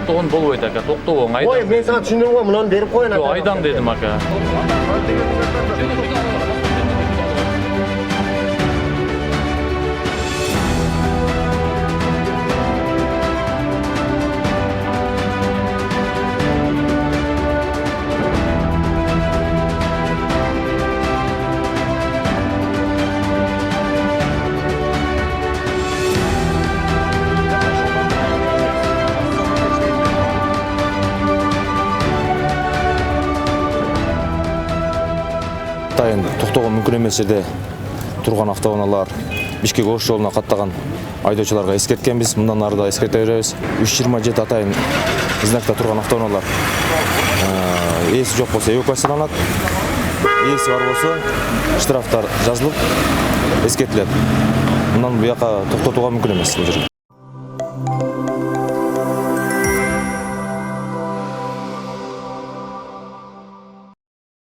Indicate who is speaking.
Speaker 1: тоқтоғын болбойт ака, тоқтоғын айдан.
Speaker 2: Ой, мен саған түсіндім ғой, мынаны беріп қойын ака.
Speaker 1: Айдан дедім ака.
Speaker 3: Атайын тоқтауға мүмкін емес жерде тұрған автоунаалар Бишкек Ош жолуна каттаган айдоочуларга эскерткенбиз. Мындан ары да эскерте беребиз. 327 атайын знакта турган автоунаалар ээси жок болсо эвакуацияланат. Ээси бар болсо штрафтар жазылып эскертилет. Мындан бияка токтотууга мүмкүн эмес бул жерде.